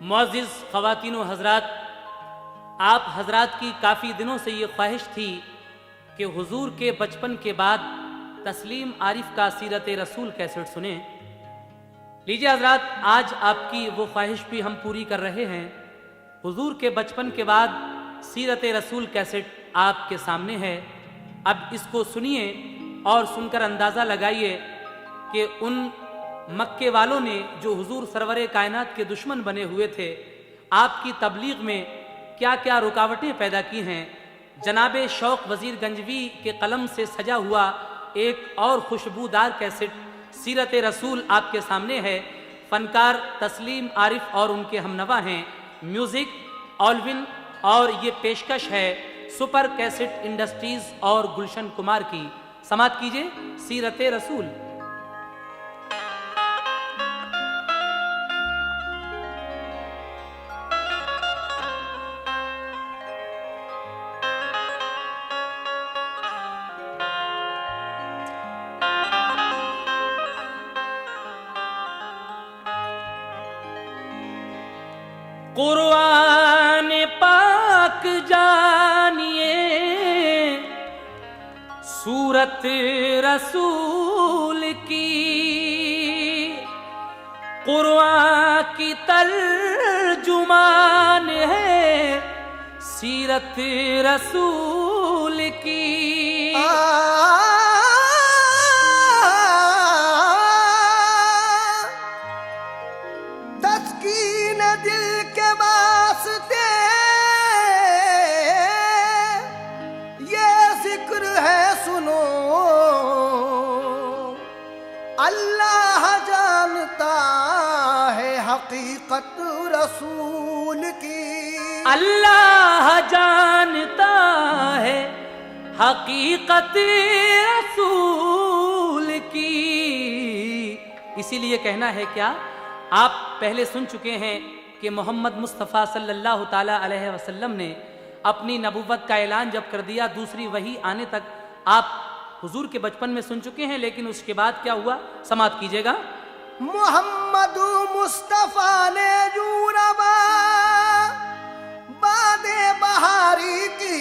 मुअज़्ज़िज़ ख़वातीन व हज़रात, आप हज़रात की काफ़ी दिनों से ये ख्वाहिश थी कि हुजूर के बचपन के बाद तस्लीम आरिफ का सीरत रसूल कैसेट सुने। लीजिए हज़रात, आज आपकी वो ख्वाहिश भी हम पूरी कर रहे हैं। हुजूर के बचपन के बाद सीरत रसूल कैसेट आपके सामने है। अब इसको सुनिए और सुनकर अंदाज़ा लगाइए कि उन मक्के वालों ने जो हुजूर सरवरे कायनात के दुश्मन बने हुए थे, आपकी तबलीग में क्या क्या रुकावटें पैदा की हैं। जनाबे शौक वज़ीर गंजवी के कलम से सजा हुआ एक और खुशबूदार कैसेट सीरत रसूल आपके सामने है। फनकार तस्लीम आरिफ और उनके हमनवा हैं। म्यूज़िक ऑलविन और ये पेशकश है सुपर कैसेट इंडस्ट्रीज़ और गुलशन कुमार की। समात कीजिए सीरत रसूल। कुरान पाक जानिए, सूरत रसूल की, कुरान की तर्जुमान है सीरत रसूल की। अल्लाह जानता है हकीकत रसूल की, अल्लाह जानता है हकीकत रसूल की। इसीलिए कहना है क्या, आप पहले सुन चुके हैं कि मोहम्मद मुस्तफ़ा सल्लल्लाहु ताला अलैहि वसल्लम ने अपनी नबुव्वत का ऐलान जब कर दिया, दूसरी वही आने तक आप हुजूर के बचपन में सुन चुके हैं। लेकिन उसके बाद क्या हुआ, समाप्त कीजिएगा। मोहम्मद मुस्तफा ने यूरबा बादे बहारी की,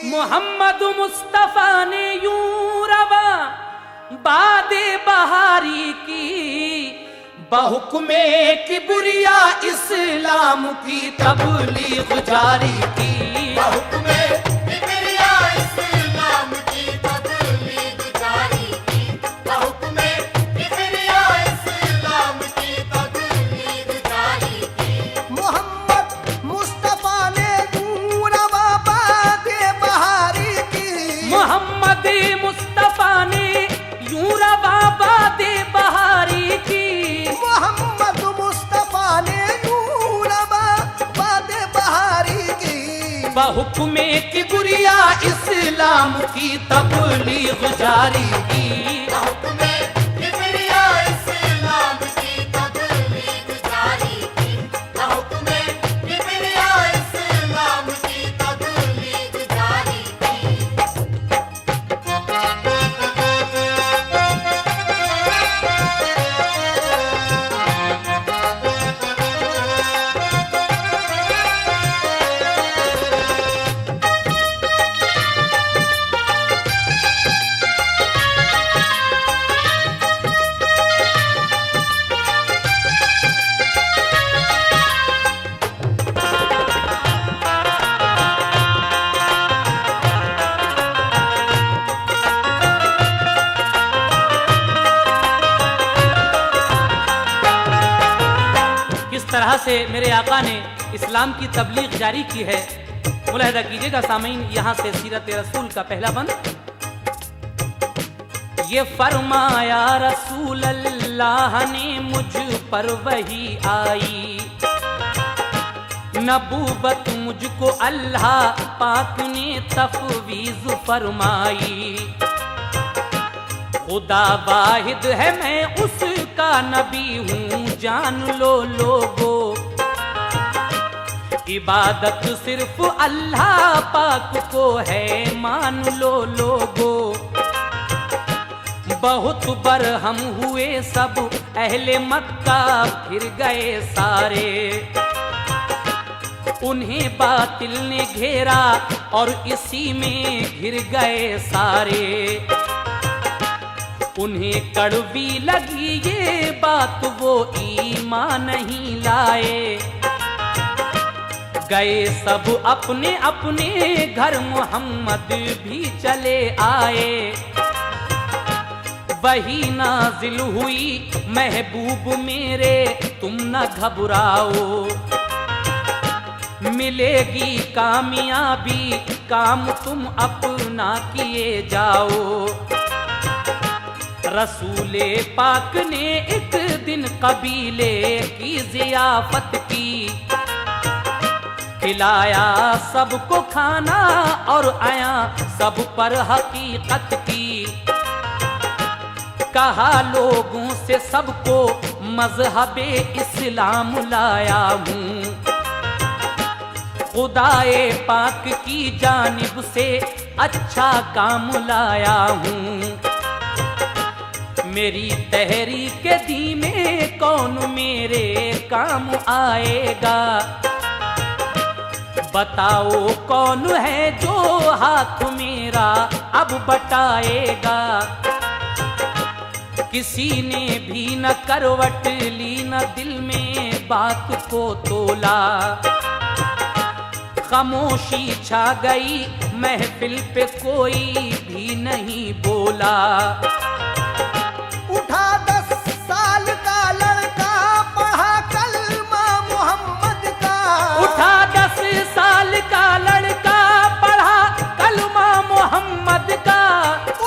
मोहम्मद मुस्तफा ने यूरबा बादे बहारी की, बहुक्मे किबरिया इस्लाम की तबलीग जारी की, बहुक्मे किबरिया इस्लाम की तबलीग जारी की, बहुक्मे किबरिया इस्लाम की तबलीग जारी की। मोहम्मद मुस्तफा ने यूरबा बादे बहारी की, मोहम्मद मुस्तफा ने यूरबा बादे बहारी की, मोहम्मद मुस्तफा ने यूरबा बादे बहारी की, बहुक्मे किबरिया इस्लाम की तबलीग जारी की, बहुक्मे किबरिया इस्लाम की तबलीग जारी की, बहुक्मे किबरिया इस्लाम की तबलीग जारी की। किस तरह से मेरे आका ने इस्लाम की तबलीग जारी की है, मुलाहिदा कीजिएगा सामीन। यहाँ से सीरत रसूल का पहला बंद। ये फरमाया रसूल अल्लाह ने मुझ पर वही आई, नबूवत मुझको अल्लाह पाक ने तफवीज फरमाई, खुदा वाहिद है मैं उसका नबी हूँ जान लो लोगो, इबादत सिर्फ अल्लाह पाक को है मान लो लोगो, बहुत बरहम हुए सब अहले मक्का, फिर गए सारे। उन्हें बातिल ने घेरा और इसी में घिर गए सारे। उन्हें कड़वी लगी ये बात, वो ईमान नहीं लाए। गए सब अपने अपने घर, मोहम्मद भी चले आए। वही नाजिल हुई महबूब मेरे, तुम न घबराओ। मिलेगी कामयाबी, काम तुम अपना किए जाओ। रसूले पाक ने एक दिन कबीले की जियाफत की। खिलाया सबको खाना और आया सब पर हकीकत की। कहा लोगों से सबको मजहबे इस्लाम लाया हूँ। खुदाए पाक की जानिब से अच्छा काम लाया हूँ। मेरी तहरीक दीन कौन मेरे काम आएगा। बताओ कौन है जो हाथ मेरा अब बटाएगा। किसी ने भी न करवट ली, न दिल में बात को तोला। खामोशी छा गई महफिल पे, कोई भी नहीं बोला। उठा 10 साल का लड़का, पढ़ा कलमा मोहम्मद का। उठा 10 साल का लड़का, पढ़ा कलमा मोहम्मद का।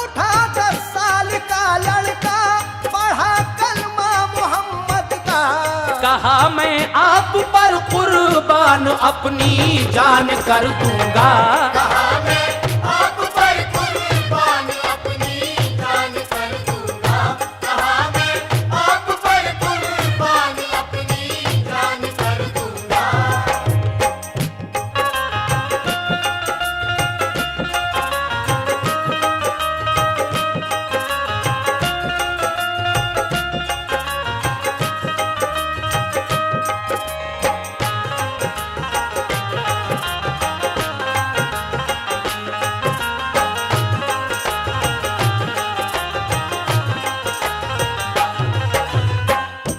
उठा 10 साल का लड़का, पढ़ा कलमा मोहम्मद का। कहा मैं आप पर कुर्बान अपनी जान कर दूंगा। कहा मैं आप पर कुर्बान अपनी जान कर दूंगा। कहा मैं आप पर कुर्बान अपनी जान कर दूंगा।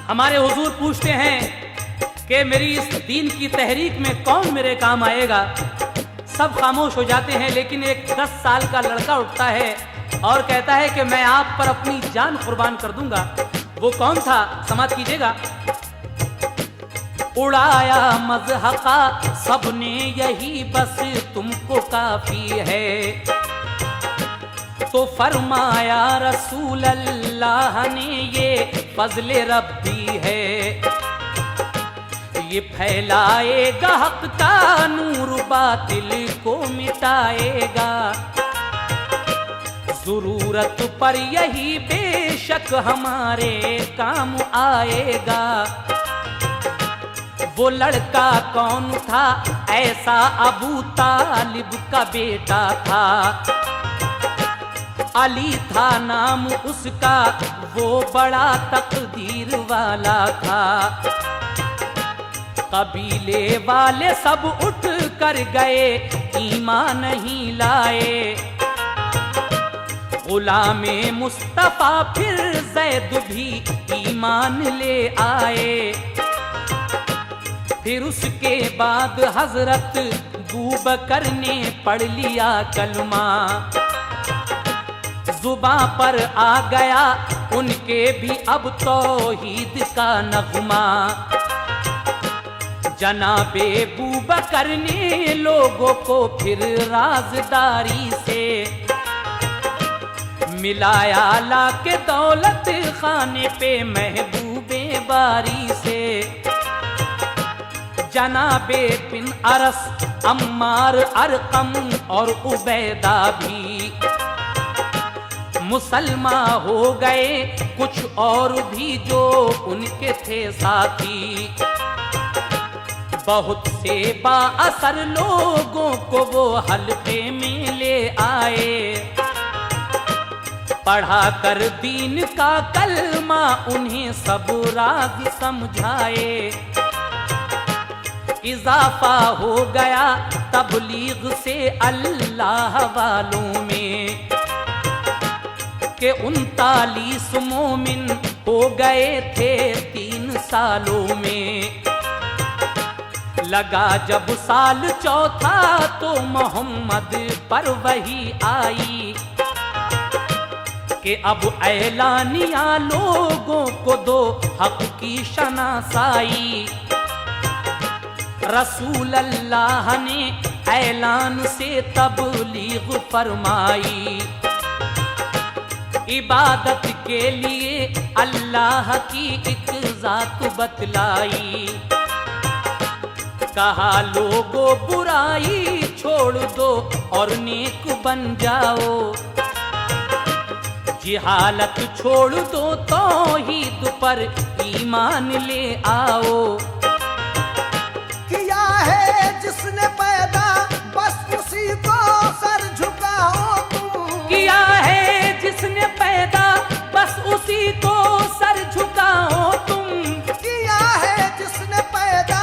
हमारे हुजूर पूछते हैं कि मेरी इस दीन की तहरीक में कौन मेरे काम आएगा। सब खामोश हो जाते हैं, लेकिन एक 10 साल का लड़का उठता है और कहता है कि मैं आप पर अपनी जान कुर्बान कर दूंगा। वो कौन था, समाप्त कीजिएगा। उड़ाया मजहका सबने यही, बस तुमको काफी है। तो फरमाया रसूल अल्लाह ने ये फजले रब्बी है। ये फैलाएगा हक का नूर, बातिल को मिटाएगा। जरूरत पर यही बेशक हमारे काम आएगा। वो लड़का कौन था, ऐसा अबू तालिब का बेटा था। अली था नाम उसका, वो बड़ा तकदीर वाला था। कबीले वाले सब उठ कर गए, ईमान नहीं लाए। गुलामे मुस्तफा फिर जैद भी ईमान ले आए। फिर उसके बाद हजरत बूबकर ने पढ़ लिया कलमा। जुबां पर आ गया उनके भी अब तौहीद का नगमा। जनाबे बूबकर ने लोगों को फिर राजदारी से मिलाया, लाके दौलत खाने पे महबूबे बारी से। जनाबे बिन अरस, अम्मार, अरकम और उबैदा भी मुसलमान हो गए। कुछ और भी जो उनके थे साथी। बहुत से बाअसर लोगों को वो हल्के में ले आए। पढ़ा कर दीन का कलमा उन्हें सब राज समझाए। इजाफा हो गया तबलीग से अल्लाह वालों में कि 39 मोमिन हो गए थे 3 सालों में। लगा जब साल चौथा तो मोहम्मद पर वही आई कि अब ऐलानिया लोगों को दो हक की शनासाई। रसूल अल्लाह ने ऐलान से तबलीग फरमाई। इबादत के लिए अल्लाह की एक जात बतलाई। कहा लोगों बुराई छोड़ दो और नेक बन जाओ। जिहालत छोड़ दो तौहीद पर ईमान ले आओ। किया है जिसने पैदा बस उसी को सर झुकाओ तुम। किया है जिसने पैदा बस उसी को सर झुकाओ तुम। किया है जिसने पैदा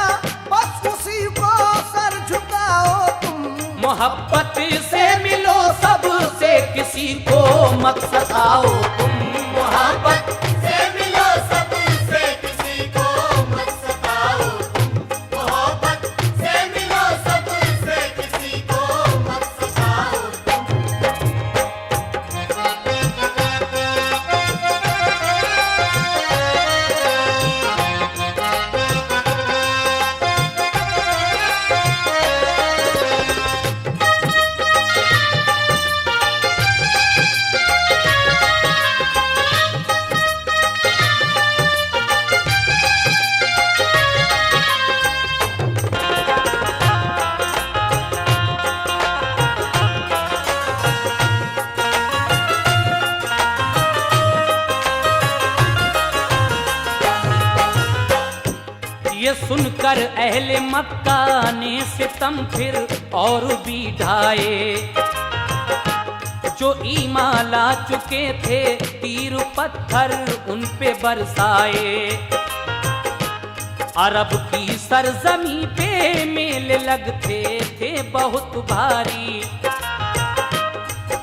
बस उसी को सर झुकाओ तुम। मोहब्बत से मिलो सबसे किसी को मत सताओ तुम। मोहब्बत से मिलो सबसे किसी को मत सताओ तुम। मोहब्बत से मिलो सबसे किसी को मत सताओ तुम। ये सुनकर अहले मक्का ने सितम फिर और भी ढाए। जो ईमान ला चुके थे तीर पत्थर उन पे बरसाए। अरब की सरजमी पे मेले लगते थे बहुत भारी।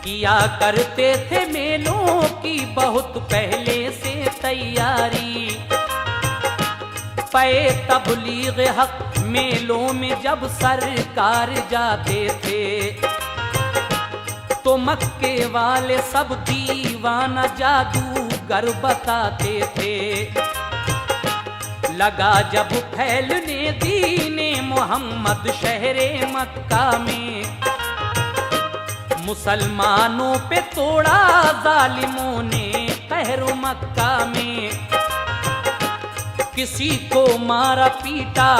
किया करते थे मेलों की बहुत पहले से तैयारी। पे तबलीग हक मेलों में जब सरकार जाते थे तो मक्के वाले सब दीवाना जादूगर बताते थे। लगा जब फैलने दीने मोहम्मद शहरे मक्का में। मुसलमानों पे तोड़ा जालिमों ने कहर मक्का में। किसी को मारा पीटा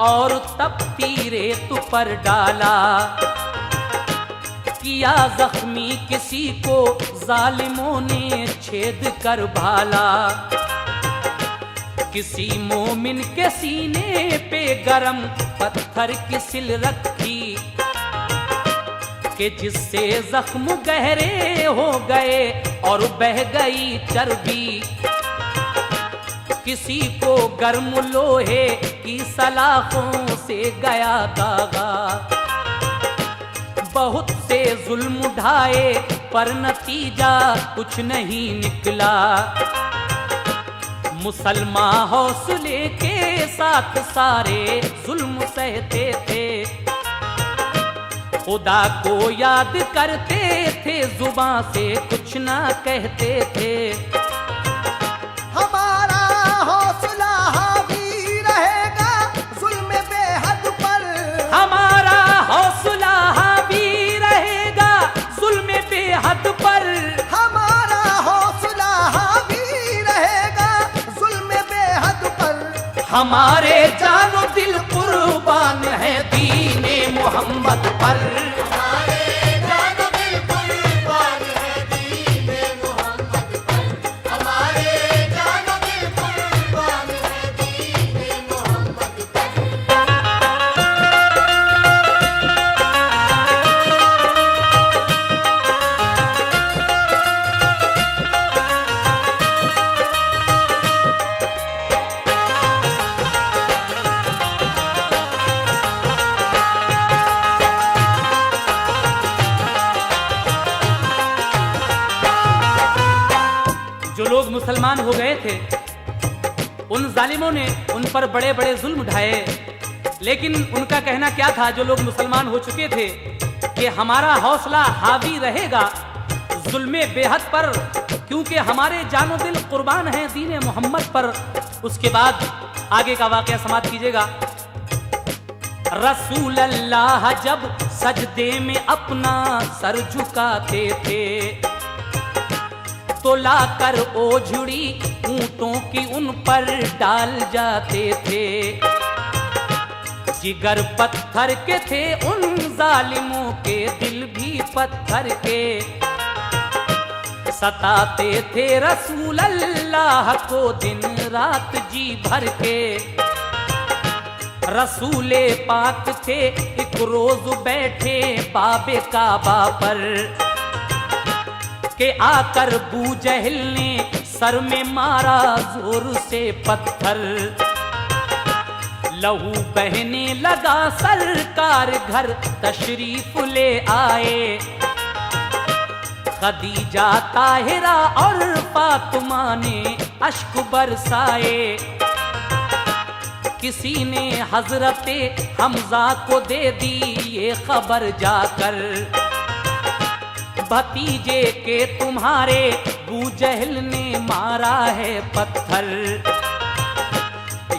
और तब तीरे तु पर डाला। किया जख्मी किसी को जालिमों ने छेद कर भाला। किसी मोमिन के सीने पे गरम पत्थर की सिल रखी कि जिससे जख्म गहरे हो गए और बह गई चर्बी। किसी को गर्म लोहे की सलाखों से गया दागा। बहुत से जुल्म उठाए पर नतीजा कुछ नहीं निकला। मुसलमान हौसले के साथ सारे जुल्म सहते थे। खुदा को याद करते थे जुबां से कुछ ना कहते थे। हमारा हौसला हावी रहेगा जुल्म बेहद पर। हमारा हौसला हावी रहेगा जुल्म बेहद पर। हमारा हौसला हावी रहेगा जुल्म बेहद पर। हमारे जानो दिल कुर्बान है दीने मोहम्मद पर। हमारे जानो दिल कुर्बान है दीने मोहम्मद पर। हमारे जानो दिल कुर्बान है दीने मोहम्मद पर। मुसलमान हो गए थे, उन जालिमों ने उन पर बड़े बड़े जुल्म ढाए, लेकिन उनका कहना क्या था, जो लोग मुसलमान हो चुके थे, कि हमारा हौसला हावी रहेगा जुल्मे बेहद पर, क्योंकि हमारे जानो दिल कुर्बान हैं दीन मोहम्मद पर। उसके बाद आगे का वाकया समाप्त कीजिएगा। रसूल अल्लाह जब सजदे में अपना सर झुकाते थे, तो लाकर ओझड़ी ऊंटों की उन पर डाल जाते थे। जिगर पत्थर के थे उन जालिमों के, दिल भी पत्थर के, सताते थे रसूल अल्लाह को दिन रात जी भर के। रसूले पाक थे एक रोज बैठे बाबे काबा पर, के आकर बू जहल ने सर में मारा जोर से पत्थर। लहू बहने लगा सरकार घर तशरीफ ले आए। खदीजा ताहिरा और फातिमा ने अश्क बरसाए। किसी ने हजरते हमजा को दे दी ये खबर जाकर, भतीजे के तुम्हारे बू जहल ने मारा है पत्थर।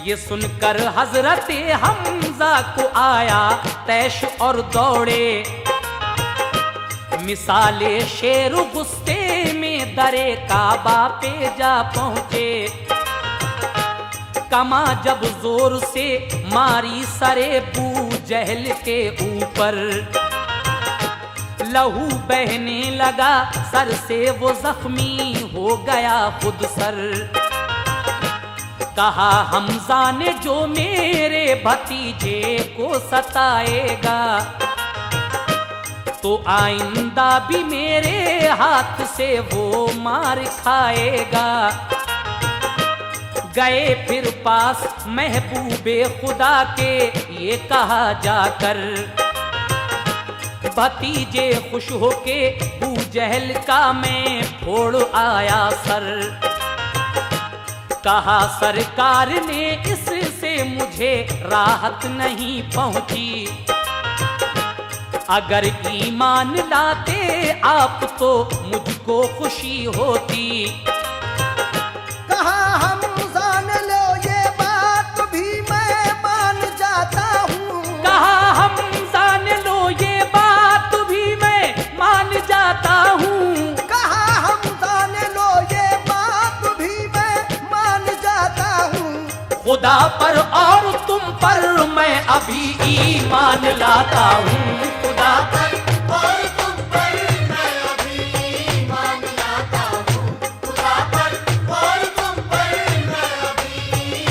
ये सुनकर हजरते हमजा को आया तैश और दौड़े। मिसाले शेर गुस्से में दरे काबा पे जा पहुंचे। कमा जब जोर से मारी सरे बू जहल के ऊपर, लहू बहने लगा सर से वो जख्मी हो गया खुद सर। कहा हमजा ने जो मेरे भतीजे को सताएगा, तो आइंदा भी मेरे हाथ से वो मार खाएगा। गए फिर पास महबूबे खुदा के ये कहा जाकर, भतीजे खुश होके बू जहल का मैं फोड़ आया सर। कहा सरकार ने इससे मुझे राहत नहीं पहुंची, अगर ईमान लाते आप तो मुझको खुशी होती। कहा हम जान लो ये बात भी मैं मान जाता हूँ। कहा हम जान लो ये बात भी मैं मान जाता हूँ। कहा हम जान लो ये बात भी मैं मान जाता हूँ। खुदा पर और तुम पर मैं अभी ईमान लाता हूँ। खुदा पर और तुम पर मैं अभी ईमान लाता हूँ। खुदा पर और तुम पर मैं अभी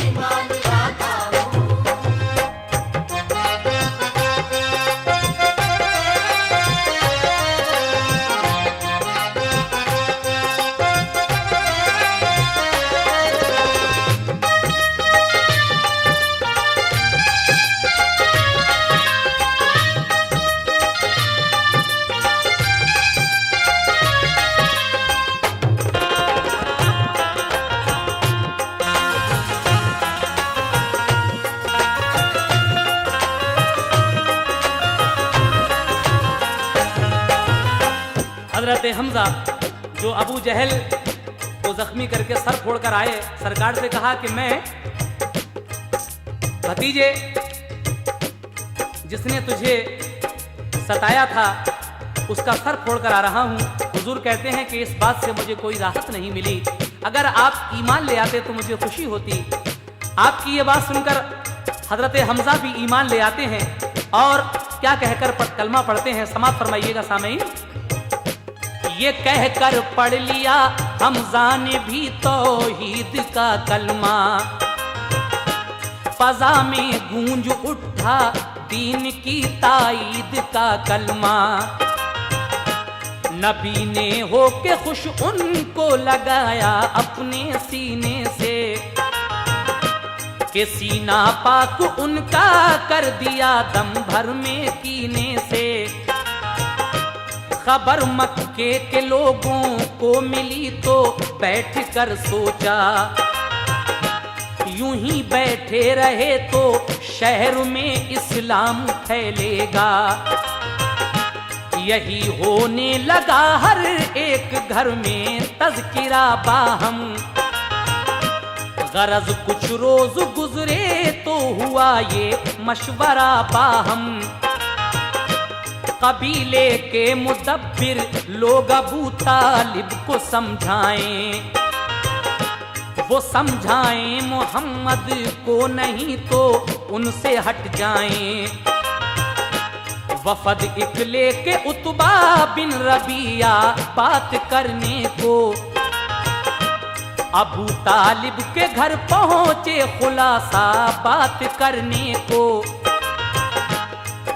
ईमान लाता हूँ। हजरत हमजा जो अबू जहल को जख्मी करके सर फोड़कर आए, सरकार से कहा कि मैं भतीजे जिसने तुझे सताया था उसका सर फोड़कर आ रहा हूँ। हुजूर कहते हैं कि इस बात से मुझे कोई राहत नहीं मिली, अगर आप ईमान ले आते तो मुझे खुशी होती। आपकी ये बात सुनकर हजरत हमजा भी ईमान ले आते हैं और क्या कहकर कलमा पढ़ते हैं, समाप्त फरमाइएगा सामईन। ये कहकर पढ़ लिया हमजा ने भी तौहीद का कलमा, फजा में गूंज उठा दीन की ताईद का कलमा। नबी ने होके खुश उनको लगाया अपने सीने से, कि सीना पाक उनका कर दिया दम भर में कीने से। खबर मक्के के लोगों को मिली तो बैठ कर सोचा, यूं ही बैठे रहे तो शहर में इस्लाम फैलेगा। यही होने लगा हर एक घर में तज़किरा बाहम। गरज कुछ रोज गुजरे तो हुआ ये मशवरा बाहम। कबीले के मुदब्बिर लोग अबू तालिब को समझाएं, वो समझाएं मोहम्मद को, नहीं तो उनसे हट जाएं। वफद इकले के उतबा बिन रबिया बात करने को, अबू तालिब के घर पहुंचे खुलासा बात करने को।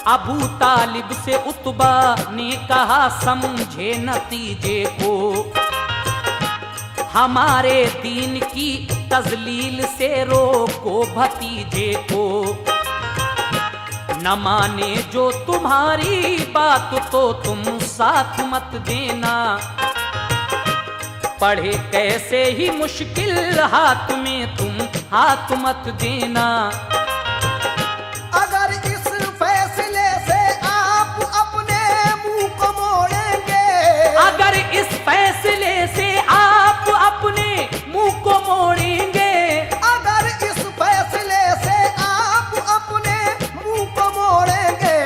अबू तालिब से उतबा ने कहा समझे नतीजे को, हमारे दीन की तजलील से रोको भतीजे को। न माने जो तुम्हारी बात तो तुम साथ मत देना, पढ़े कैसे ही मुश्किल हाथ में तुम हाथ मत देना। अगर इस फैसले से आप अपने मुंह को मोड़ेंगे, अगर इस फैसले से आप अपने मुंह को मोड़ेंगे, अगर इस फैसले से आप अपने मुंह को मोड़ेंगे,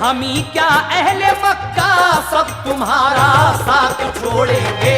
हम ही क्या अहले मक्का सब तुम्हारा साथ छोड़ेंगे।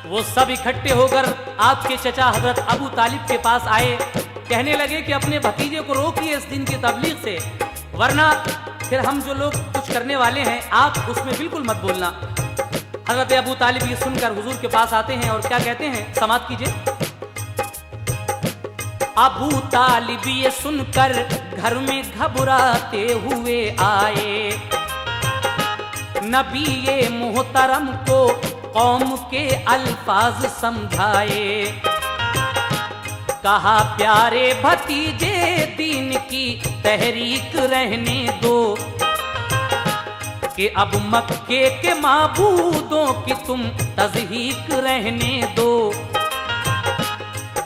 वो सब इकट्ठे होकर आपके चचा हजरत अबू तालिब के पास आए। कहने लगे कि अपने भतीजे को रोकिए इस दिन की तबलीग से, वरना फिर हम जो लोग कुछ करने वाले हैं आप उसमें बिल्कुल मत बोलना। हजरत अबू तालिब ये सुनकर हुजूर के पास आते हैं और क्या कहते हैं, समाअत कीजिए। अबू तालिब ये सुनकर घर में घबराते हुए आए, नबी ये मोहतरम को कौम के अल्फाज समझाए। कहा प्यारे भतीजे दीन की तहरीक रहने दो, कि अब मक्के के माबूदों की तुम तज़हीक रहने दो।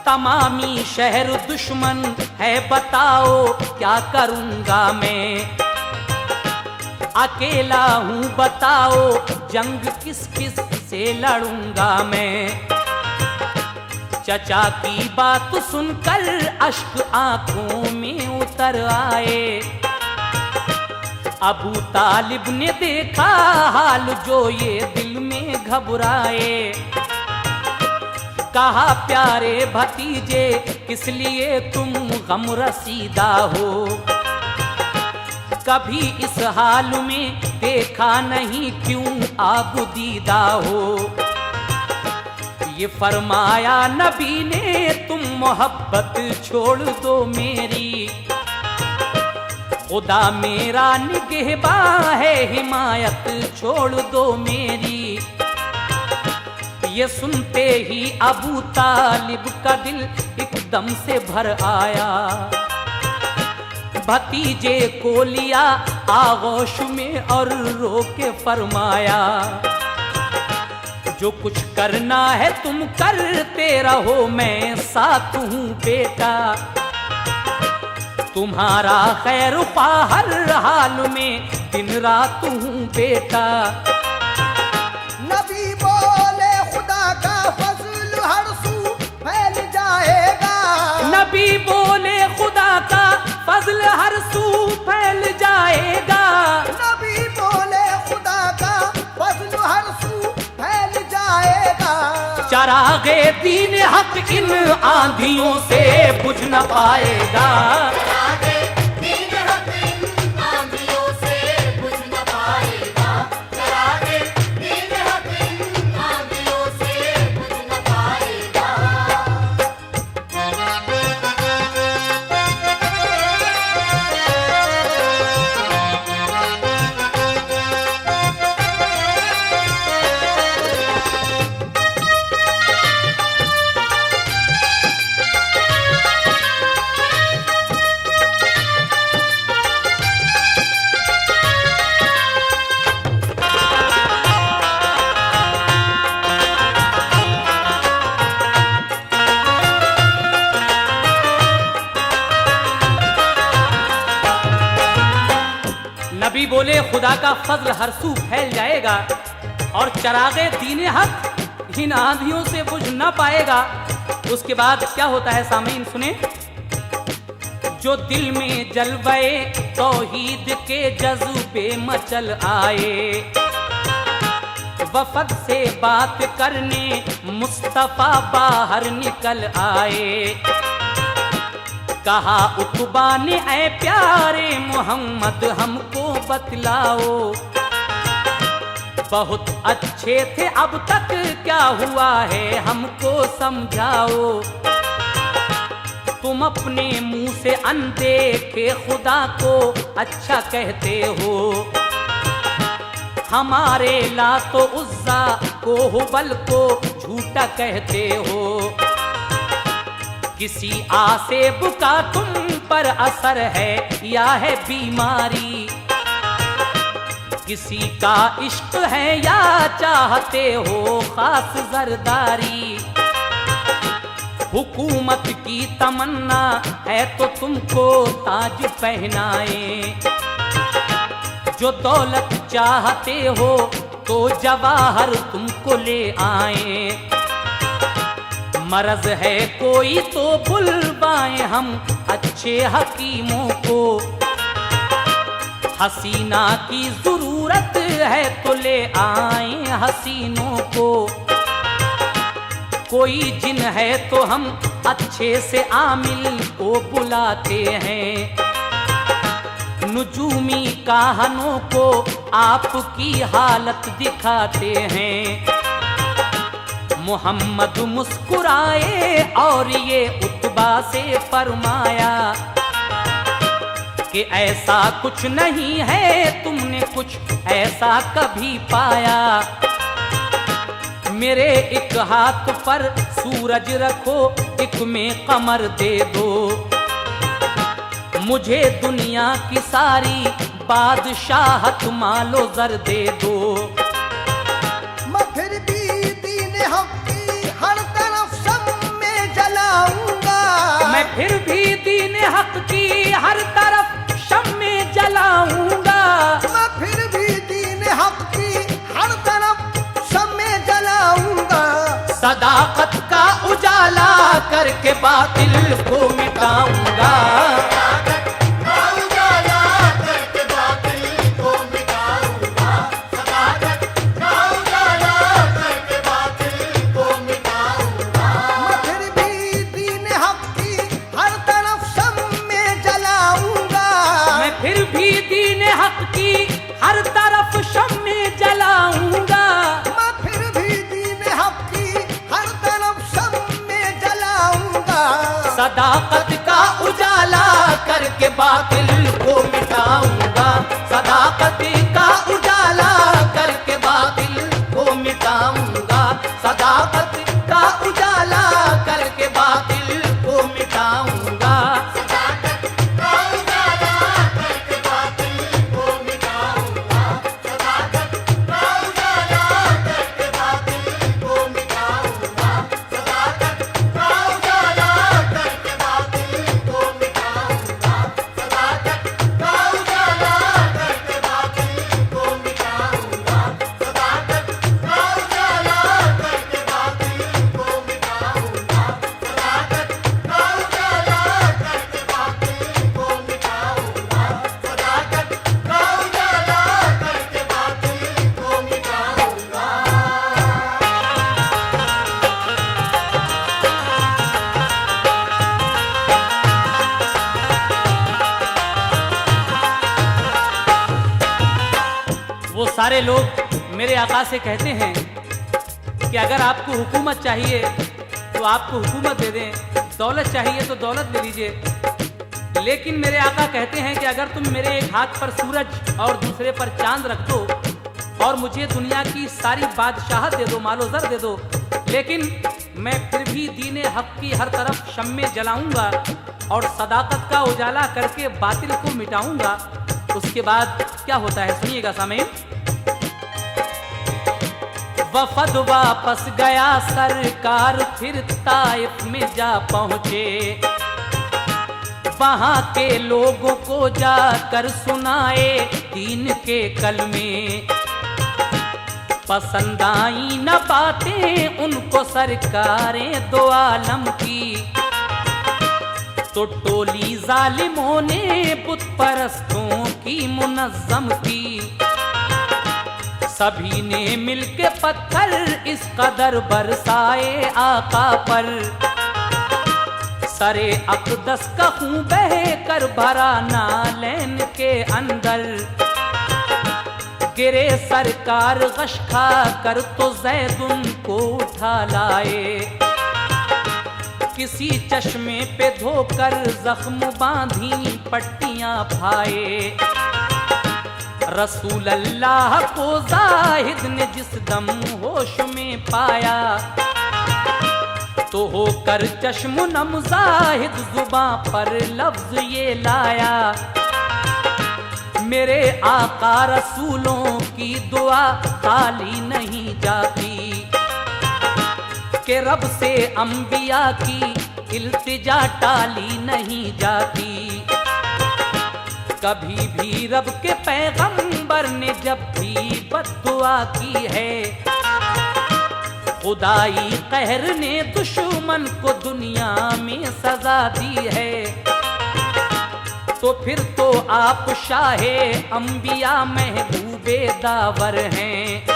तमामी शहर दुश्मन है बताओ क्या करूंगा मैं, अकेला हूं बताओ जंग किस किस से लड़ूंगा मैं। चचा की बात सुनकर अश्क आंखों में उतर आए। अबू तालिब ने देखा हाल जो ये दिल में घबराए। कहा प्यारे भतीजे किस लिए तुम गम रसीदा हो, कभी इस हाल में देखा नहीं क्यों आबुदीदा हो। ये फरमाया नबी ने तुम मोहब्बत छोड़ दो मेरी, खुदा मेरा निगहबान है हिमायत छोड़ दो मेरी। ये सुनते ही अबू तालिब का दिल एकदम से भर आया। भतीजे को लिया आगोश में और रो के फरमाया, जो कुछ करना है तुम करते रहो मैं साथ हूँ बेटा। तुम्हारा खैर पा हर हाल में दिन रात हूँ बेटा। नबी बोले खुदा का फजल हर सू फैल जाएगा। नबी बोले खुदा का फजल हर सू फैल जाएगा। नबी बोले खुदा का फजल हर सू फैल जाएगा। चरागे दीन हक इन आंधियों से बुझ न पाएगा। दीन हक इन आंधियों से बुझ न पाएगा। बोले खुदा का फजल हर सू फैल जाएगा और चरागे दीने हक इन आंधियों से बुझ ना पाएगा। उसके बाद क्या होता है सामीन सुने। जो दिल में जलवे तौहीद के जज्बे मचल आए, वफद से बात करने मुस्तफा बाहर निकल आए। कहा उतबा ने ऐ प्यारे मोहम्मद हमको बतलाओ, बहुत अच्छे थे अब तक क्या हुआ है हमको समझाओ। तुम अपने मुंह से अनदेखे खुदा को अच्छा कहते हो, हमारे लातो उज़्ज़ा को हुबल को झूठा कहते हो। किसी आसेब का तुम पर असर है या है बीमारी, किसी का इश्क है या चाहते हो खास जरदारी। हुकूमत की तमन्ना है तो तुमको ताज पहनाए, जो दौलत चाहते हो तो जवाहर तुमको ले आए। मरज है कोई तो बुलवाएं हम अच्छे हकीमों को, हसीना की जरूरत है तो ले आए हसीनों को। कोई जिन है तो हम अच्छे से आमिल को बुलाते हैं, नुजूमी कहानों को आपकी हालत दिखाते हैं। मोहम्मद मुस्कुराए और ये उतबा से फरमाया कि ऐसा कुछ नहीं है तुमने कुछ ऐसा कभी पाया। मेरे एक हाथ पर सूरज रखो, एक में कमर दे दो, मुझे दुनिया की सारी बादशाहत मालो जर दे दो। मैं फिर भी दीन हक की हर तरफ शम्मे जलाऊंगा, मैं फिर भी दीन हक की हर तरफ शम्मे जलाऊंगा। मैं फिर भी दीन हक की हर तरफ शम्मे जलाऊंगा। सदाकत का उजाला करके बातिल को मिटाऊंगा। हर तरफ शम्मे जलाऊंगा। मैं फिर भी दीन हक की हर तरफ शम्मे जलाऊंगा। सदाकत का उजाला करके बातिल को मिटाऊंगा। सदाकत का उजाला करके बातिल को मिटाऊंगा। सदाकत का उजाला करके बातिल को मिटाऊंगा। वो सारे लोग मेरे आका से कहते हैं कि अगर आपको हुकूमत चाहिए तो आपको हुकूमत दे दें, दौलत चाहिए तो दौलत ले लीजिए। लेकिन मेरे आका कहते हैं कि अगर तुम मेरे एक हाथ पर सूरज और दूसरे पर चांद रख दो और मुझे दुनिया की सारी बादशाहत दे दो, मालो जर दे दो, लेकिन मैं फिर भी दीने हक की हर तरफ शम्मे जलाऊंगा और सदाकत का उजाला करके बातिल को मिटाऊंगा। उसके बाद क्या होता है सुनिएगा सामीन। वफद वापस गया सरकार फिर ताइफ में जा पहुंचे, वहां के लोगों को जाकर सुनाए दीन के कलमे। पसंद आई न बातें उनको सरकारें दो आलम की, तो टोली जालिमों ने बुत परस्तों की मुनज्जम की। सभी ने मिलके पत्थर इस कदर बरसाए आका पर, सरे अक़दस का खून बह कर भरा नालैन के अंदर। गिरे सरकार गश खा कर तो ज़ैद उनको उठा लाए, किसी चश्मे पे धोकर जख्म बांधी पट्टियां भाए। रसूल अल्लाह को जाहिद ने जिस दम होश में पाया, तो होकर चश्म नम जाहिद जुबां पर लफ्ज ये लाया, मेरे आका रसूलों की दुआ खाली नहीं जाती, के रब से अंबिया की इल्तिजा टाली नहीं जाती। कभी भी रब के पैगंबर ने जब भी बद्दुआ की है, खुदाई कहर ने दुश्मन को दुनिया में सजा दी है। तो फिर तो आप शाहे अंबिया महबूबे दावर हैं,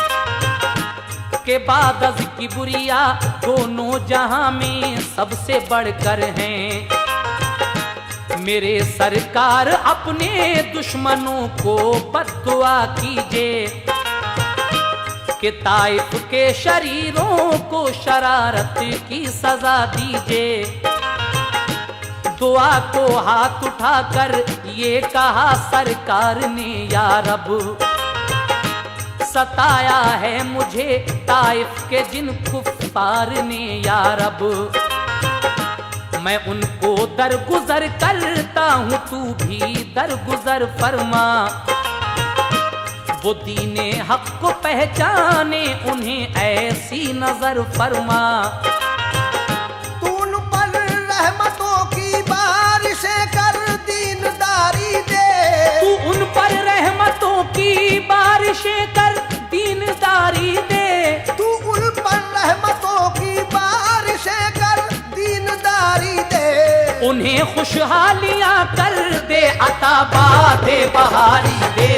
के बाद अज़ किबरिया दोनों जहां में सबसे बढ़कर हैं। मेरे सरकार अपने दुश्मनों को बद्दुआ कीजिए, कि ताइफ के शरीरों को शरारत की सजा दीजिए। दुआ को हाथ उठाकर ये कहा सरकार ने, या रब सताया है मुझे ताइफ के जिन कुफ्फार ने, या रब मैं उनको दरगुजर करता हूँ, तू भी दरगुजर फरमा। वो दीने हक को पहचाने उन्हें ऐसी नजर फरमा। तू उन पर रहमतों की बारिशें कर दीनदारी दे, तू उन पर रहमतों की बारिशें कर दीनदारी दे, तू उन पर रहमतों की बारिशें कर दीनदारी दे। उन्हें खुशहालियां कर दे, अता बादे बहारी दे।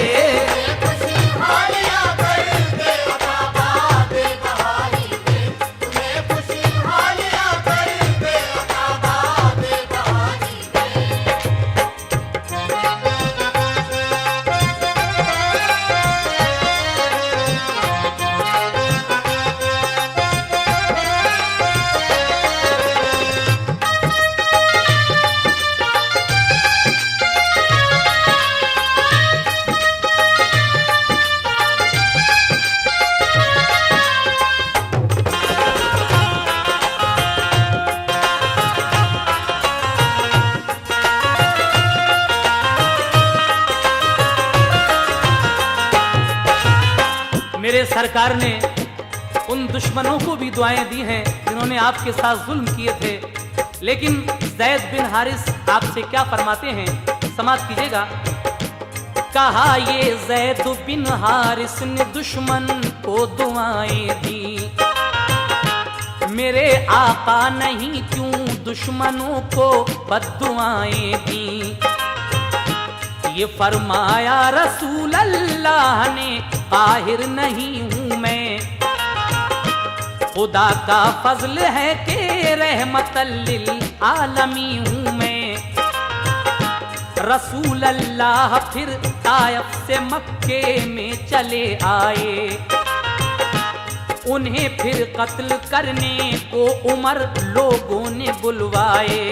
खुशहालियां कर दे, अता बादे बहारी दे। तुम्हें खुशहालियां कर दे, अता बादे बहारी दे। मेरे सरकार ने उन दुश्मनों को भी दुआएं दी हैं जिन्होंने आपके साथ जुल्म किए थे, लेकिन ज़ैद बिन हारिस आपसे क्या फरमाते हैं, समाअत कीजिएगा। कहा ये ज़ैद बिन हारिस ने दुश्मन को दुआएं दी, मेरे आका नहीं क्यों दुश्मनों को बद्दुआएं दी। ये फरमाया रसूल अल्लाह ने, काहिर नहीं हूं मैं, खुदा का फजल है कि रहमतल लिल आलमी हूं मैं। रसूल अल्लाह फिर ताइफ से मक्के में चले आए, उन्हें फिर कत्ल करने को उमर लोगों ने बुलवाए।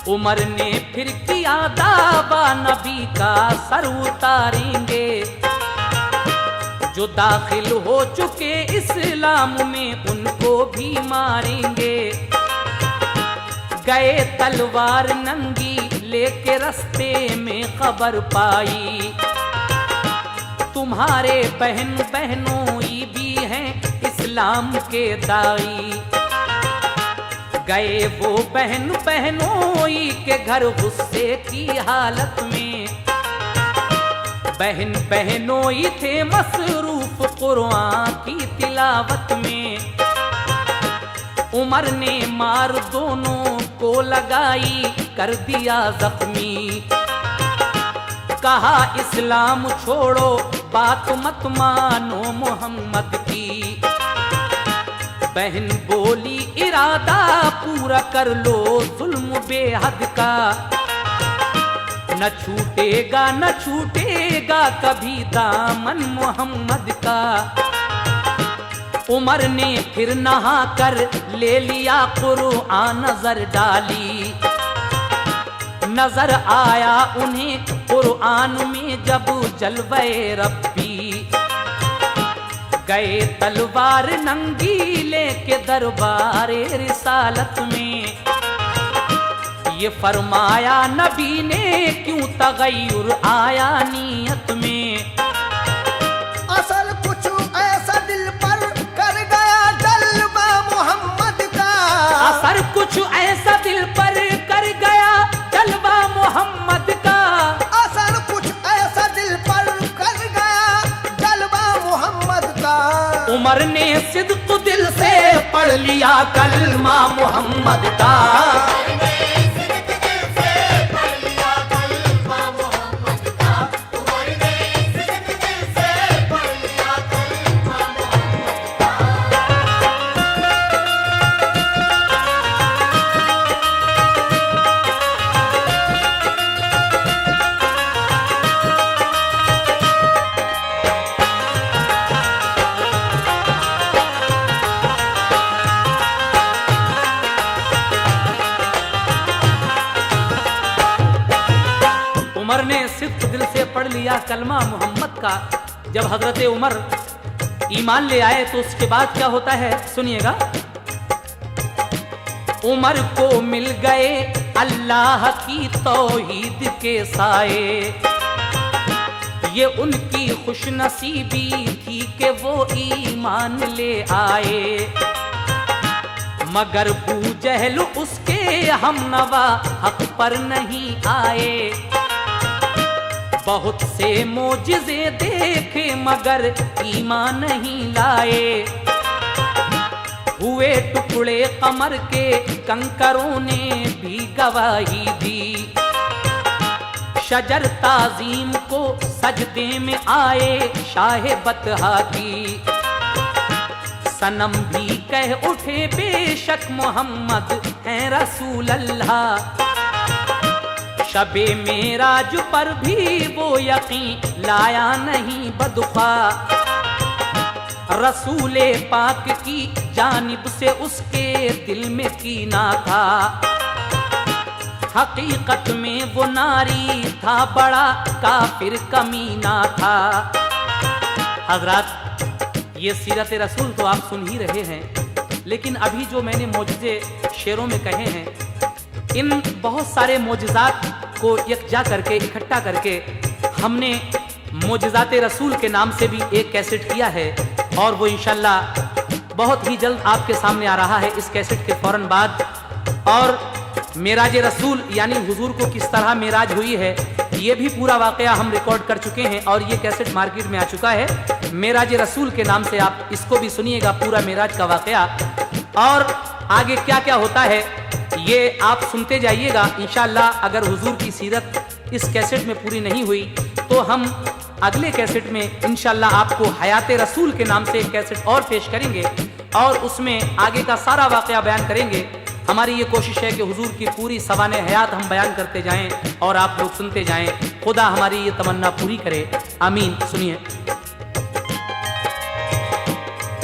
उमर ने फिर किया दावा नबी का सर उतारेंगे, जो दाखिल हो चुके इस्लाम में उनको भी मारेंगे। गए तलवार नंगी लेके रास्ते में खबर पाई, तुम्हारे बहन बहनों भी हैं इस्लाम के दाई। गए वो बहन बहनोई के घर गुस्से की हालत में। बहन बहनोई थे मसरूफ कुरान की तिलावत में। उमर ने मार दोनों को लगाई, कर दिया जख्मी। कहा इस्लाम छोड़ो, बात मत मानो मोहम्मद की। बहन बोली इरादा पूरा कर लो जुल्म बेहद का। न छूटेगा न छूटेगा कभी दामन मोहम्मद का। उमर ने फिर नहा कर ले लिया कुरान, नजर डाली। नजर आया उन्हें कुरान में जब जलवे रब्बी। गए तलवार नंगी लेके दरबारे रिसालत में। ये फरमाया नबी ने क्यों तगय्युर आया नीयत में। असल कुछ ऐसा दिल पर कर गया जलवा मोहम्मद का। असर कुछ ऐसा दिल पर कर गया जलवा मोहम्मद का। असर कुछ ऐसा दिल पर कर गया जलवा मोहम्मद का। उमर ने सिद्क दिल से पढ़ लिया कलमा मोहम्मद का। उमर ने सिद्क दिल से पढ़ लिया कलमा मोहम्मद का। जब हजरत उमर ईमान ले आए तो उसके बाद क्या होता है सुनिएगा। उमर को मिल गए अल्लाह की तौहीद के साए। ये उनकी खुशनसीबी थी कि वो ईमान ले आए। मगर बू जहल उसके हमनवा हक पर नहीं आए। बहुत से मोजिज़े देखे मगर ईमान नहीं लाए। हुए टुकड़े कमर के कंकरों ने भी गवाही दी। शजर ताजीम को सजदे में आए शाहे बतहा की। सनम भी कह उठे बेशक मोहम्मद हैं रसूल अल्लाह। शबे मेराज पर भी वो यकीन लाया नहीं बदुखा। रसूले पाक की जानिब से उसके दिल में कीना था। हकीकत में वो नारी था बड़ा काफिर कमीना था। हजरात ये सीरत रसूल तो आप सुन ही रहे हैं, लेकिन अभी जो मैंने मोजज़े शेरों में कहे हैं, इन बहुत सारे मोजज़ात को यकजा करके इकट्ठा करके हमने मोजज़ात रसूल के नाम से भी एक कैसेट किया है। और वो इंशाल्लाह बहुत ही जल्द आपके सामने आ रहा है इस कैसेट के फौरन बाद। और मेराज रसूल यानी हुजूर को किस तरह मेराज हुई है ये भी पूरा वाकया हम रिकॉर्ड कर चुके हैं और ये कैसेट मार्केट में आ चुका है। मेराज रसूल के नाम से आप इसको भी सुनिएगा, पूरा मेराज का वाकया। और आगे क्या क्या होता है ये आप सुनते जाइएगा इंशाअल्लाह। अगर हुजूर की सीरत इस कैसेट में पूरी नहीं हुई तो हम अगले कैसेट में इंशाअल्लाह आपको हयात रसूल के नाम से एक कैसेट और पेश करेंगे और उसमें आगे का सारा वाकया बयान करेंगे। हमारी ये कोशिश है कि हुजूर की पूरी सवाने हयात हम बयान करते जाएं और आप लोग सुनते जाएं। खुदा हमारी ये तमन्ना पूरी करे, आमीन। सुनिए।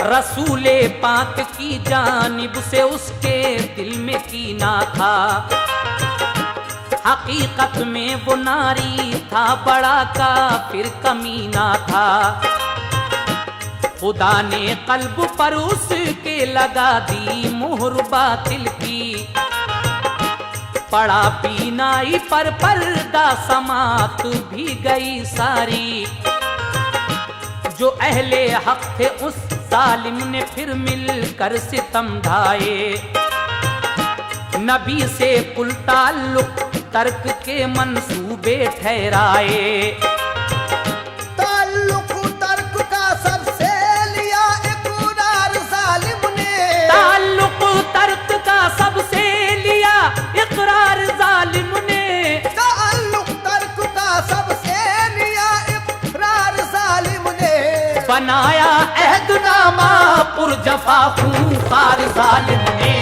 रसूले पाक की जानिब से उसके दिल में कीना था। हकीकत में वो नारी था बड़ा काफिर कमीना था। खुदा ने कल्ब पर उसके लगा दी मोहर बातिल की। पड़ा बीनाई पर पर्दा समात भी गई सारी। जो अहले हक थे, 'उस जालिम ने फिर मिलकर सितम ढाए। नबी से कुल ताल्लुक तर्क के मंसूबे ठहराए। ताल्लुक तर्क का सबसे लिया इकरार जालिम ने। ताल्लुक तर्क का सबसे लिया इकरार जालिम ने। ताल्लुक तर्क का सबसे लिया इकरार जालिम ने। बनाया अहदनामा पुरजफा खूंखार जालिम ने।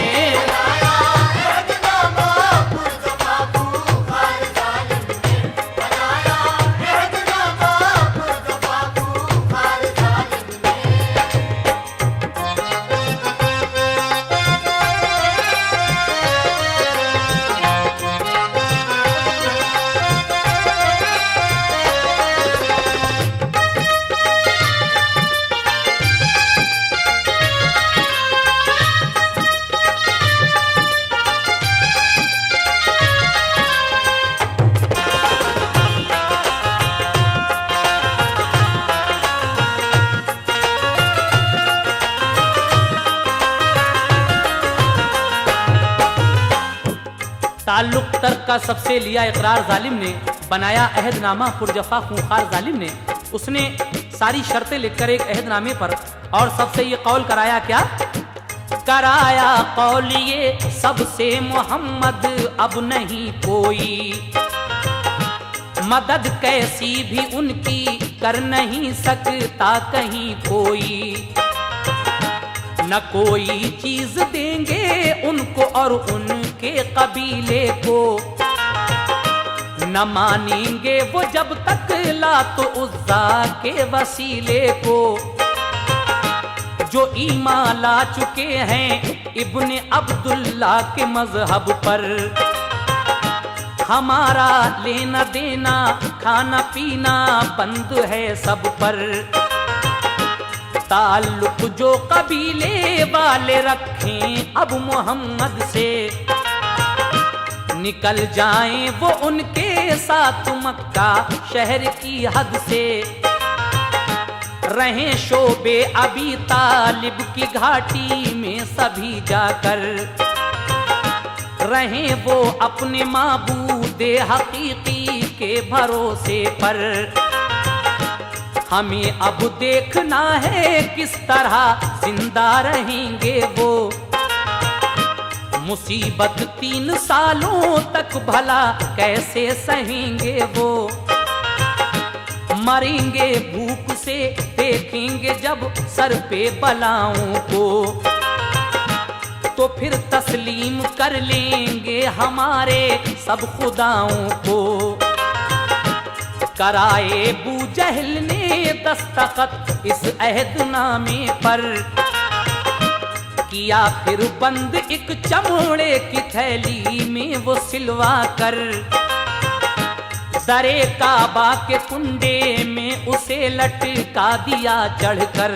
ताल्लुक तर्क का सबसे लिया इकरार जालिम ने। बनाया अहदनामा पुरजफा खूंखार जालिम ने। उसने सारी शर्तें लिखकर एक अहदनामे पर और सबसे ये कौल कराया, क्या कराया कौल ये सबसे मोहम्मद अब नहीं कोई, मदद कैसी भी उनकी कर नहीं सकता कहीं कोई। न कोई चीज देंगे उनको और उनके कबीले को, न मानेंगे वो जब तक लात उज़्ज़ा के वसीले को। जो ईमान ला चुके हैं इब्ने अब्दुल्ला के मजहब पर, हमारा लेना देना खाना पीना बंद है सब पर। ताल्लुक जो कबीले वाले रखें अब मोहम्मद से, निकल जाएं वो उनके साथ मक्का शहर की हद से। रहें शोबे अबी तालिब की घाटी में सभी जाकर, रहें वो अपने माबूदे हकीकी के भरोसे पर। हमें अब देखना है किस तरह जिंदा रहेंगे वो, मुसीबत 3 सालों तक भला कैसे सहेंगे वो। मरेंगे भूख से देखेंगे जब सर पे बलाओं को, तो फिर तस्लीम कर लेंगे हमारे सब खुदाओं को। कराए बू जहल ने दस्तखत इस अहदनामे पर, किया फिर बंद एक चमोड़े की थैली में वो सिलवा कर। दरे काबा के कुंडे में उसे लटका दिया चढ़कर।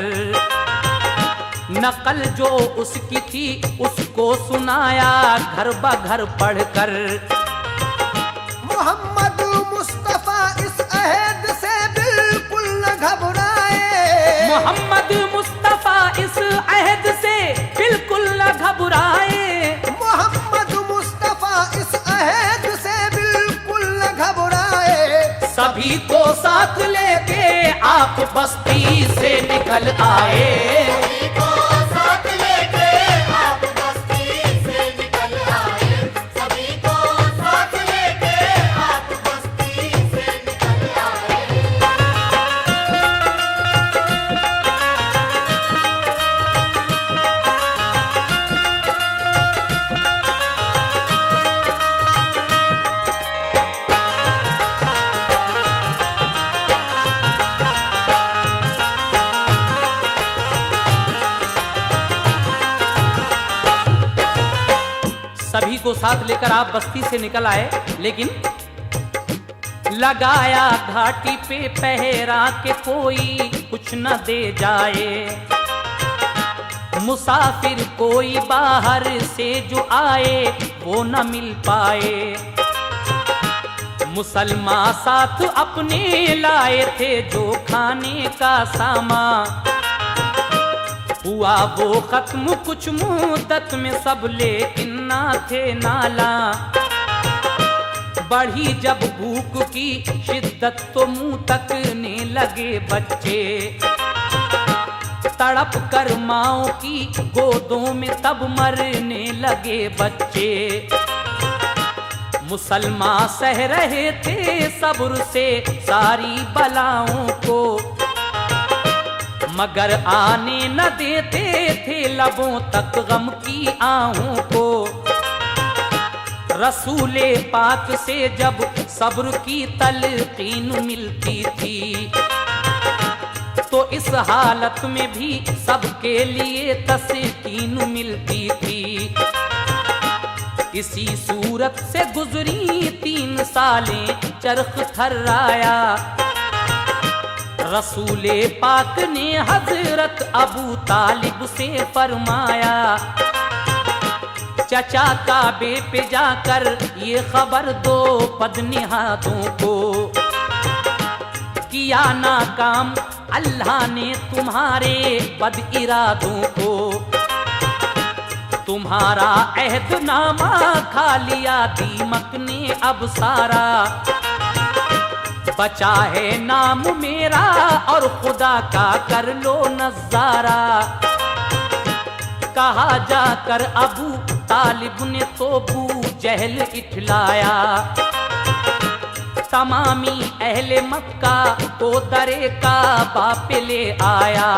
नकल जो उसकी थी उसको सुनाया घर ब-घर पढ़कर। मोहम्मद मुस्तफा इस अहद से बिल्कुल न घबराए। मोहम्मद मुस्तफा इस अहद से बिल्कुल न घबराए। मोहम्मद मुस्तफा इस अहद से बिल्कुल न घबराए। सभी को साथ लेके आप बस्ती से निकल आए। सभी को साथ लेके आप बस्ती से निकल आए। सभी को साथ लेके आप बस्ती से निकल आए। सभी को साथ लेकर आप बस्ती से निकल आए, लेकिन लगाया घाटी पे पहरा के कोई कुछ न दे जाए। मुसाफिर कोई बाहर से जो आए वो न मिल पाए। मुसलमान साथ अपने लाए थे जो खाने का सामान, हुआ वो खत्म कुछ मुद्दत में सब लेकिन कितना थे नाला। बढ़ी जब भूख की शिद्दत तो मुंह तकने लगे बच्चे। तड़प कर माओ की गोदों में तब मरने लगे बच्चे। मुसलमान सह रहे थे सब्र से सारी बलाओं को, मगर आने न देते थे लबों तक गम की आहों को। रसूले पाक से जब सब्र की तलकीन मिलती थी, तो इस हालत में भी सबके लिए तस्कीन मिलती थी। इसी सूरत से गुजरी 3 सालें चरख थर्राया। रसूले पाक ने हजरत अबू तालिब से फरमाया, चचा काबे पे जाकर ये खबर दो बदनिहातों को, किया नाकाम अल्लाह ने तुम्हारे बद इरादों को। तुम्हारा अहदनामा खा लिया दीमक ने अब सारा, बचा है नाम मेरा और खुदा का कर लो नजारा। कहा जाकर अबू तालिब ने तो बू जहल इठलाया। तमामी अहले मक्का को दरे का बाप ले आया।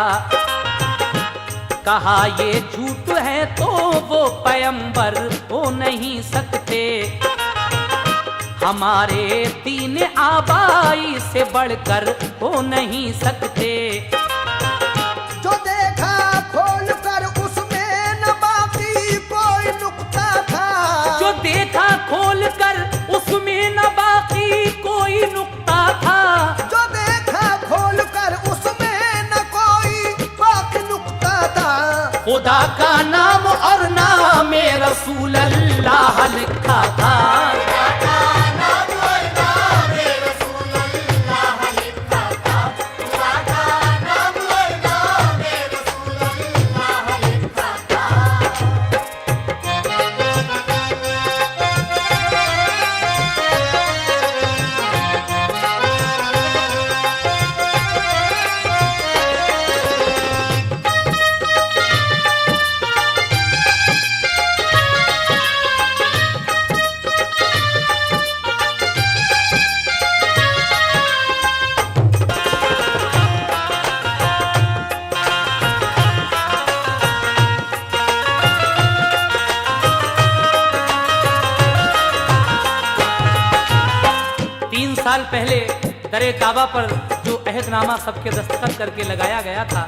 कहा ये झूठ है तो वो पैगंबर हो नहीं सकते, हमारे दीन आबाई से बढ़कर हो नहीं सकते। जो देखा खोल कर उसमें न बाकी कोई नुक्ता था। जो देखा खोल कर उसमें न बाकी कोई नुक्ता था। जो देखा खोल कर उसमें न कोई बाकी नुक्ता था। खुदा का नाम और नाम रसूल अल्लाह लिखा था। साल पहले दरे काबा पर जो अहदनामा सबके दस्तखत करके लगाया गया था,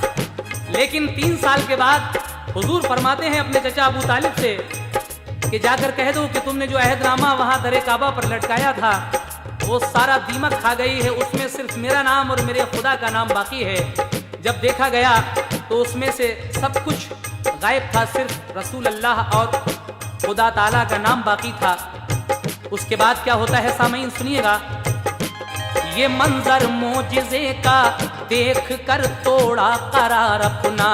लेकिन 3 साल के बाद हुजूर फरमाते हैं अपने चचा अबू तालिब से कि जाकर कह दो कि तुमने जो अहदनामा वहां दरे काबा पर लटकाया था वो सारा दीमक खा गई है, उसमें सिर्फ मेरा नाम और मेरे खुदा का नाम बाकी है। जब देखा गया तो उसमें से सब कुछ गायब था, सिर्फ रसूल अल्लाह और खुदा ताला का नाम बाकी था। उसके बाद क्या होता है सामईन सुनिएगा। ये मंजर मोजिज़े का देख कर तोड़ा करार अपना,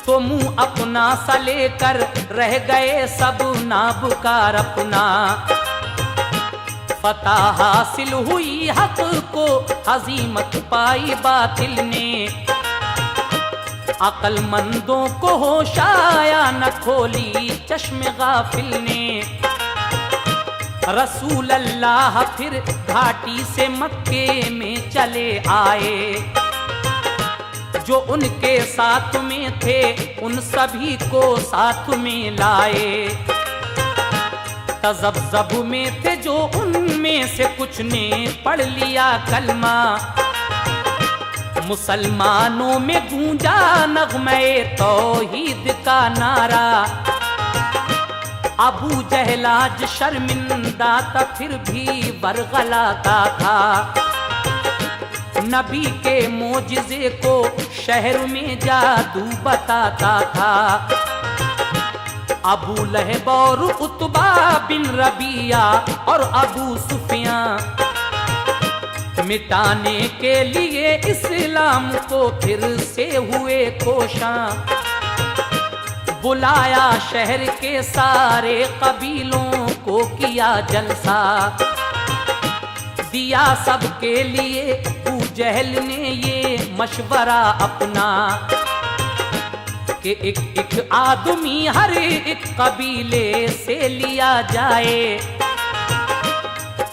तो मुंह अपना सा लेकर रह गए सब नाबुकार अपना। फतह हासिल हुई हक को हजीमत पाई बातिल ने, अक्लमंदों को होश आया न खोली चश्मे गाफिल ने। रसूल अल्लाह फिर घाटी से मक्के में चले आए, जो उनके साथ में थे उन सभी को साथ में लाए। तज़ब्ज़ब में थे जो उनमें से कुछ ने पढ़ लिया कलमा, मुसलमानों में गूंजा नग़्मे तौहीद का नारा। अबू जहल आज शर्मिंदा था फिर भी बरगलाता था, नबी के मोजिज़े को शहर में जादू बताता था। अबू लहब और उतबा बिन रबिया और अबू सुफियान मिटाने के लिए इस्लाम को फिर से हुए कोशां। बुलाया शहर के सारे कबीलों को, किया जलसा दिया सबके लिए। अबू जहल ने ये मशवरा अपना कि एक एक आदमी हर एक कबीले से लिया जाए।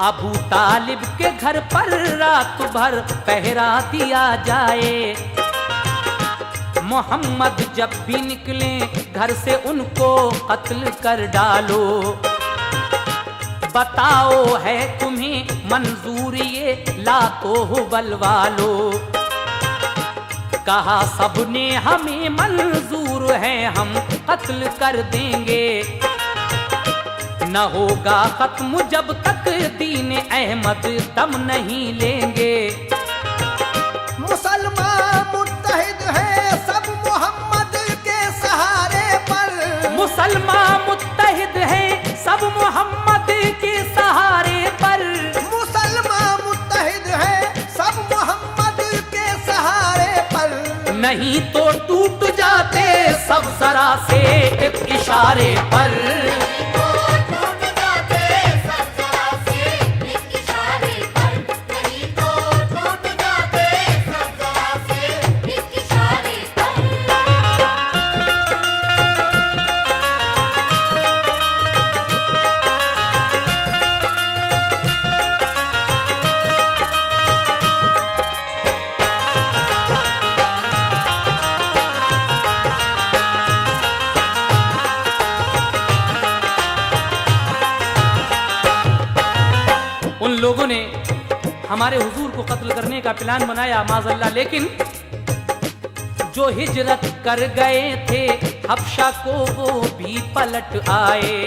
अबू तालिब के घर पर रात भर पहरा दिया जाए। मोहम्मद जब भी निकले घर से उनको कत्ल कर डालो। बताओ है तुम्हें मंजूर ये लातो हुबल वालो। कहा सबने हमें मंजूर है, हम कत्ल कर देंगे। न होगा खत्म जब तक दीन अहमद दम नहीं लेंगे। मुसलमान मुत्तहिद है सब मोहम्मद के सहारे पर। मुसलमान मुत्तहिद है सब मोहम्मद के सहारे पर। मुसलमान मुत्तहिद है सब मोहम्मद के सहारे पर। नहीं तो टूट जाते सब जरा से एक इशारे पर। टूट जाते सब जरा से एक इशारे पर। नहीं तो टूट जाते सब जरा से एक इशारे पर। उन लोगों ने हमारे हुजूर को कत्ल करने का प्लान बनाया माज़अल्लाह, लेकिन जो हिजरत कर गए थे हबशा को वो भी पलट आए।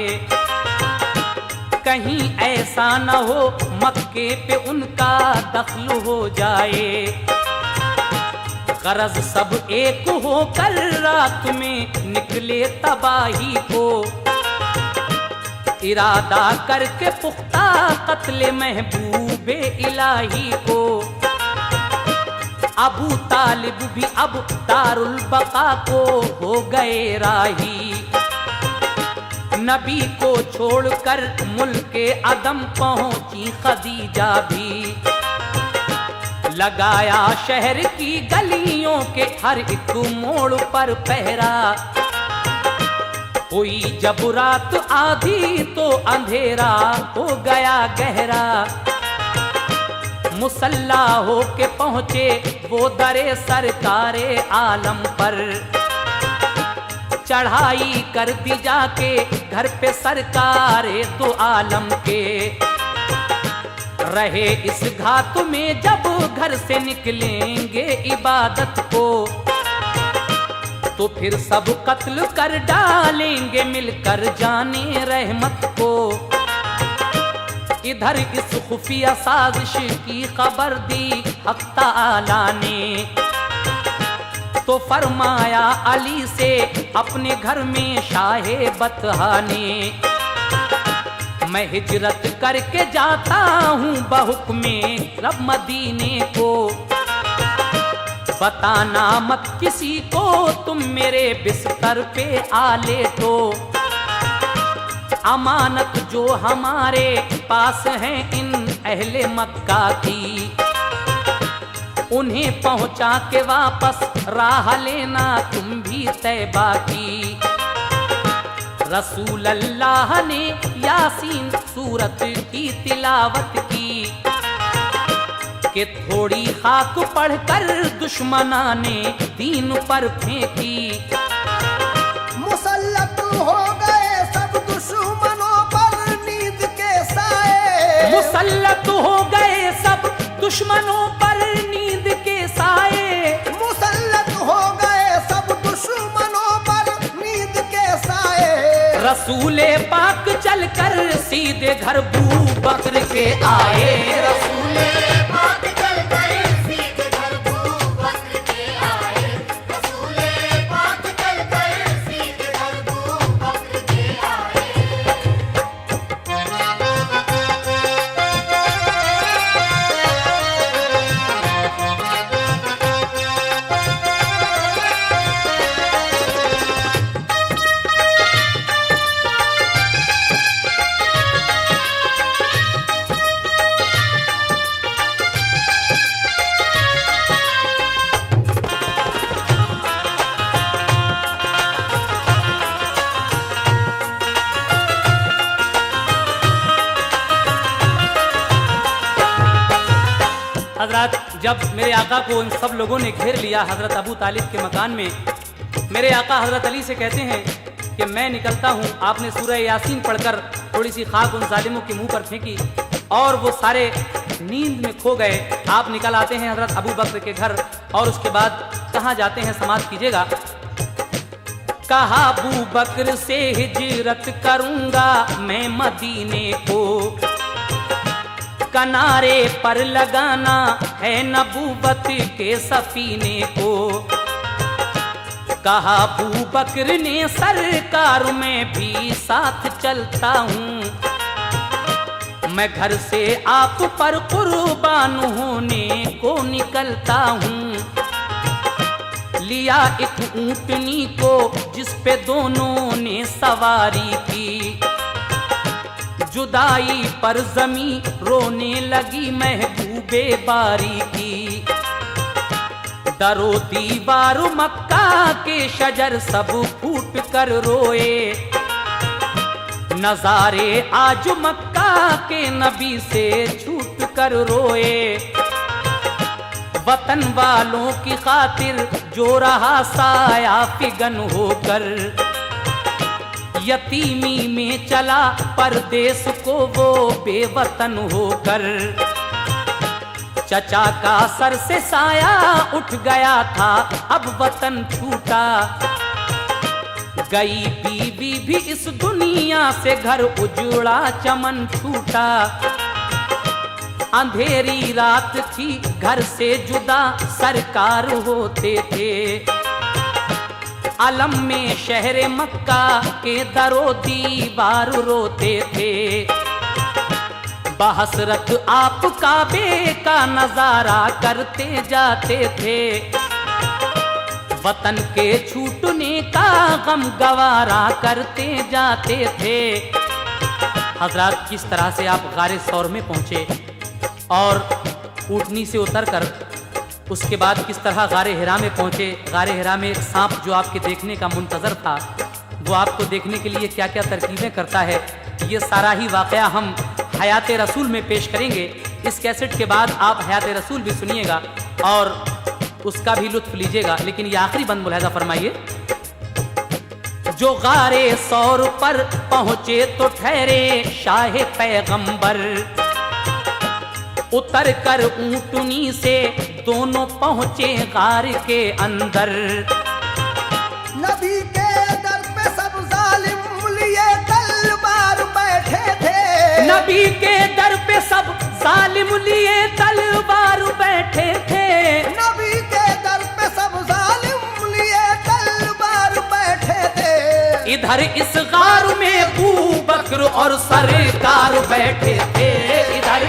कहीं ऐसा न हो मक्के पे उनका दखल हो जाए। गरज सब एक होकर रात में निकले तबाही को। इरादा करके पुख्ता कत्ले महबूबे इलाही को। अबू तालिब भी अब दारुल बका को हो गए राही। नबी को छोड़कर मुल्के अदम पहुंची खदीजा भी। लगाया शहर की गलियों के हर एक मोड़ पर पहरा। हुई जब रात आधी तो अंधेरा हो गया गहरा। मुसल्ला हो के पहुंचे वो दरे सरकारे आलम पर। चढ़ाई कर दी जाके घर पे सरकारे तो आलम के। रहे इस घात में जब घर से निकलेंगे इबादत को। तो फिर सब कत्ल कर डालेंगे मिलकर जाने रहमत को। इधर इस खुफिया साजिश की खबर दी हक ताला ने। तो फरमाया अली से अपने घर में शाहे बतहा ने। मैं हिजरत करके जाता हूँ बहुक्मे रब मदीने को। बताना मत किसी को तुम मेरे बिस्तर पे आले तो। अमानत जो हमारे पास है इन अहले मक्का की। उन्हें पहुंचा के वापस राह लेना तुम भी तैबा की। रसूल अल्लाह ने यासीन सूरत की तिलावत की। कि थोड़ी खाक पढ़कर दुश्मना ने दीन पर फेंकी। मुसल्लत हो गए सब दुश्मनों पर नींद के साए। मुसल्लत हो गए सब दुश्मनों पर नींद के साए। मुसल्लत हो गए सब दुश्मनों पर नींद के साए। रसूले पाक चलकर सीधे घर बू बकर के आए। रसूले पाक चलकर सीधे घर बू बकर के आए। रसूले पाक चलकर सीधे घर बू बकर के आए। हजरत, जब मेरे आका को इन सब लोगों ने घेर लिया हजरत अबू तालिब के मकान में, मेरे आका हजरत अली से कहते हैं कि मैं निकलता हूँ। आपने सूरह यासीन पढ़कर थोड़ी सी खाक उन जालिमों के मुंह पर फेंकी और वो सारे नींद में खो गए। आप निकल आते हैं हजरत अबू बकर के घर और उसके बाद कहाँ जाते हैं समाप्त कीजिएगा। कहा अबू बकर से हिजरत करूंगा मैं मदीने को, किनारे पर लगाना है नबूवत के सफीने को। कहा अबू बकर ने सरकार में भी साथ चलता हूँ, मैं घर से आप पर कुर्बान होने को निकलता हूँ। लिया एक ऊंटनी को जिस पे दोनों ने सवारी की, जुदाई पर जमी रोने लगी महबूबे बारी की। दरो दीवार मक्का के शजर सब फूट कर रोए, नजारे आज मक्का के नबी से छूट कर रोए। वतन वालों की खातिर जो रहा साया फिगन होकर, यतीमी में चला परदेश को वो बेवतन होकर। चचा का सर से साया उठ गया था अब वतन छूटा, गई बीवी भी इस दुनिया से घर उजड़ा चमन छूटा। अंधेरी रात थी घर से जुदा सरकार होते थे, अलम में शहर मक्का के दरो दीवार रोते थे। बहसरत आप काबे का नजारा करते जाते थे, वतन के छूटने का गम गवारा करते जाते थे। हजरत, किस तरह से आप गारे सौर में पहुंचे और ऊँटनी से उतरकर उसके बाद किस तरह गारे हिरा में पहुंचे। गारे हिरा में एक सांप जो आपके देखने का मुंतजर था, वो आपको देखने के लिए क्या क्या तरकीबें करता है, ये सारा ही वाकया हम हयात रसूल में पेश करेंगे। इस कैसेट के बाद आप हयात रसूल भी सुनिएगा और उसका भी लुत्फ लीजिएगा। लेकिन ये आखिरी बंद मुलाहिजा फरमाइए। जो गारे सौर पर पहुंचे तो ठहरे शाह पैगंबर, उतर कर ऊंटनी से दोनों पहुंचे गार के अंदर। नबी के दर पे सब जालिम लिए तलवार बैठे थे, नबी के दर पे सब जालिम लिए तलवार बैठे थे। नबी के दर पे सब जालिम लिए तलवार बैठे थे। इधर इस गार में अबू बकर और सरकार बैठे थे, इधर